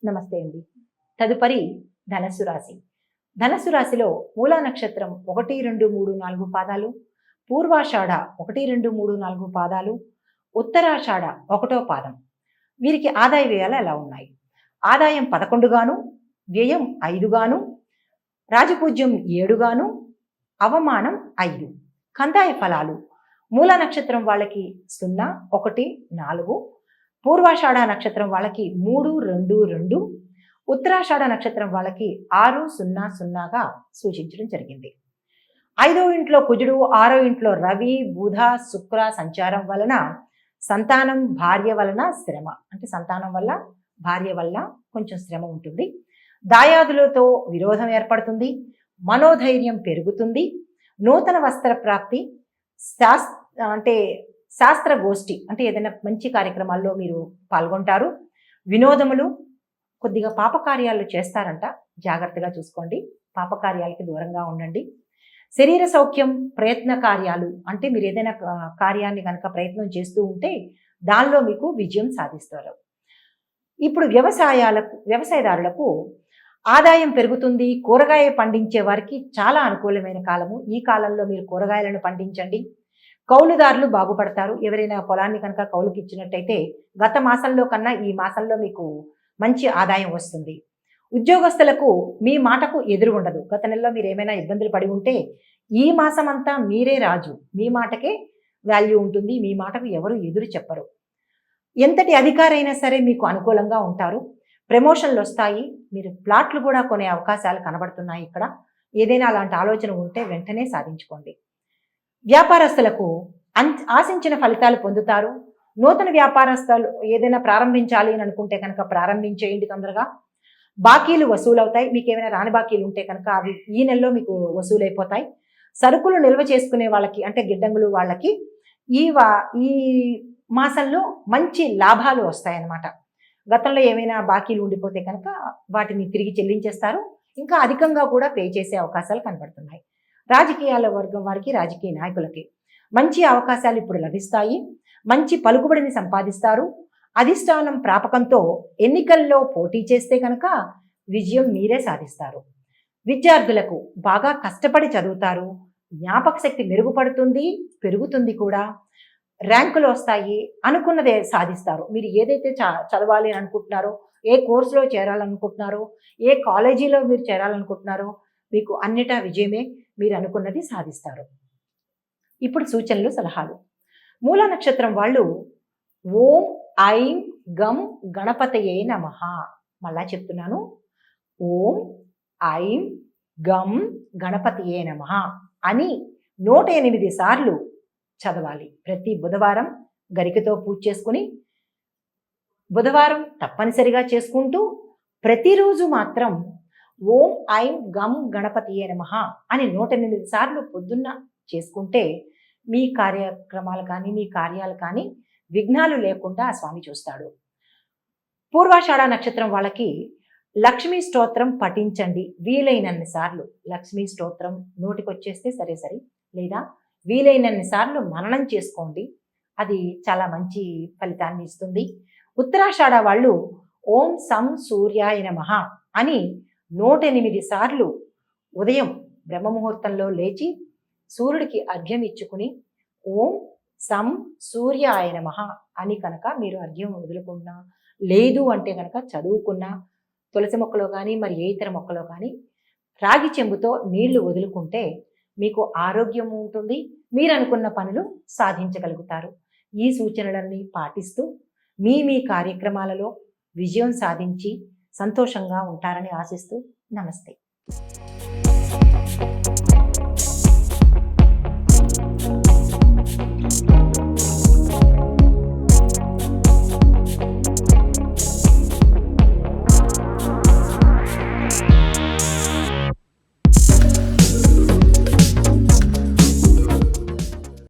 నమస్తే అండి. తదుపరి ధనస్సు రాశి. ధనస్సు రాశిలో మూలా నక్షత్రం 1, 2, 3, 4 పాదాలు, పూర్వాషాఢ 1, 2, 3, 4 పాదాలు, ఉత్తరాషాఢ 1వ పాదం. వీరికి ఆదాయ వ్యయాలు ఎలా ఉన్నాయి? ఆదాయం 11 గాను, వ్యయం 5 గాను, రాజపూజ్యం 7 గాను, అవమానం 5. కందాయ ఫలాలు మూలా నక్షత్రం వాళ్ళకి 0, 1, 4, పూర్వాషాఢ నక్షత్రం వాళ్ళకి 3, 2, 2, ఉత్తరాషాఢ నక్షత్రం వాళ్ళకి 6, 0, 0గా సూచించడం జరిగింది. 5వ ఇంట్లో కుజుడు, 6వ ఇంట్లో రవి, బుధ, శుక్ర సంచారం వలన సంతానం, భార్య వలన శ్రమ, అంటే సంతానం వల్ల భార్య వల్ల కొంచెం శ్రమ ఉంటుంది. దాయాదులతో విరోధం ఏర్పడుతుంది, మనోధైర్యం పెరుగుతుంది, నూతన వస్త్ర ప్రాప్తి, శాస్త్ర గోష్ఠి అంటే ఏదైనా మంచి కార్యక్రమాల్లో మీరు పాల్గొంటారు. వినోదములు, కొద్దిగా పాపకార్యాలు చేస్తారంట, జాగ్రత్తగా చూసుకోండి, పాపకార్యాలకి దూరంగా ఉండండి. శరీర సౌఖ్యం, ప్రయత్న కార్యాలు అంటే మీరు ఏదైనా కార్యాన్ని కనుక ప్రయత్నం చేస్తూ ఉంటే దానిలో మీకు విజయం సాధిస్తారు. ఇప్పుడు వ్యవసాయదారులకు ఆదాయం పెరుగుతుంది. కూరగాయ పండించే వారికి చాలా అనుకూలమైన కాలము. ఈ కాలంలో మీరు కూరగాయలను పండించండి. కౌలుదారులు బాగుపడతారు. ఎవరైనా పొలాన్ని కనుక కౌలుకి ఇచ్చినట్టయితే గత మాసంలో కన్నా ఈ మాసంలో మీకు మంచి ఆదాయం వస్తుంది. ఉద్యోగస్తులకు మీ మాటకు ఎదురు ఉండదు. గత నెలలో మీరు ఏమైనా ఇబ్బందులు పడి ఉంటే ఈ మాసం అంతా మీరే రాజు, మీ మాటకే వాల్యూ ఉంటుంది, మీ మాటకు ఎవరు ఎదురు చెప్పరు. ఎంతటి అధికారైనా సరే మీకు అనుకూలంగా ఉంటారు. ప్రమోషన్లు వస్తాయి. మీరు ప్లాట్లు కూడా కొనే అవకాశాలు కనబడుతున్నాయి. ఇక్కడ ఏదైనా అలాంటి ఆలోచన ఉంటే వెంటనే సాధించుకోండి. వ్యాపారస్తులకు ఆశించిన ఫలితాలు పొందుతారు. నూతన వ్యాపారస్తులు ఏదైనా ప్రారంభించాలి అని అనుకుంటే కనుక ప్రారంభించేయండి తొందరగా. బాకీలు వసూలవుతాయి. మీకు ఏమైనా రాని బాకీలు ఉంటే కనుక అవి ఈ నెలలో మీకు వసూలైపోతాయి. సరుకులు నిల్వ చేసుకునే వాళ్ళకి అంటే గిడ్డంగులు వాళ్ళకి ఈ మాసంలో మంచి లాభాలు వస్తాయన్నమాట. గతంలో ఏమైనా బాకీలు ఉండిపోతే కనుక వాటిని తిరిగి చెల్లించేస్తారు. ఇంకా అధికంగా కూడా పే చేసే అవకాశాలు కనబడుతున్నాయి. రాజకీయాల వర్గం వారికి, రాజకీయ నాయకులకి మంచి అవకాశాలు ఇప్పుడు లభిస్తాయి. మంచి పలుకుబడిని సంపాదిస్తారు. అధిష్టానం ప్రాపకంతో ఎన్నికల్లో పోటీ చేస్తే కనుక విజయం మీరే సాధిస్తారు. విద్యార్థులకు బాగా కష్టపడి చదువుతారు. జ్ఞాపక శక్తి మెరుగుపడుతుంది, పెరుగుతుంది కూడా. ర్యాంకులు వస్తాయి, అనుకున్నదే సాధిస్తారు. మీరు ఏదైతే చదవాలి అని అనుకుంటున్నారో, ఏ కోర్సులో చేరాలనుకుంటున్నారో, ఏ కాలేజీలో మీరు చేరాలనుకుంటున్నారో మీకు అన్నిటా విజయమే. మీరు అనుకున్నది సాధిస్తారు. ఇప్పుడు సూచనలు, సలహాలు. మూల నక్షత్రం వాళ్ళు ఓం ఐం గం గణపతయే నమః. మళ్ళా చెప్తున్నాను, ఓం ఐం గం గణపతయే నమః అని 108 సార్లు చదవాలి. ప్రతి బుధవారం గరికతో పూజ చేసుకుని, బుధవారం తప్పనిసరిగా చేసుకుంటూ ప్రతిరోజు మాత్రం ఓం ఐం గం గణపతియే నమః అని 108 సార్లు పొద్దున్న చేసుకుంటే మీ కార్యక్రమాలు కానీ మీ కార్యాలు కానీ విఘ్నాలు లేకుండా ఆ స్వామి చూస్తాడు. పూర్వాషాఢ నక్షత్రం వాళ్ళకి లక్ష్మీ స్తోత్రం పఠించండి వీలైనన్ని సార్లు. లక్ష్మీ స్తోత్రం నోటికొచ్చేస్తే సరే, లేదా వీలైనన్ని సార్లు మననం చేసుకోండి. అది చాలా మంచి ఫలితాన్ని ఇస్తుంది. ఉత్తరాషాఢ వాళ్ళు ఓం సం సూర్యాయ నమః అని 108 సార్లు ఉదయం బ్రహ్మముహూర్తంలో లేచి సూర్యుడికి అర్ఘ్యం ఇచ్చుకుని ఓం సం సూర్యాయ నమః అని కనుక మీరు అర్ఘ్యం వదులుకున్నా, లేదు అంటే కనుక చదువుకున్నా, తులసి మొక్కలో కానీ మరి ఏ ఇతర మొక్కలో కానీ రాగి చెంబుతో నీళ్లు వదులుకుంటే మీకు ఆరోగ్యం ఉంటుంది. మీరు అనుకున్న పనులు సాధించగలుగుతారు. ఈ సూచనలన్నీ పాటిస్తూ మీ కార్యక్రమాలలో విజయం సాధించి సంతోషంగా ఉంటారని ఆశిస్తూ నమస్తే.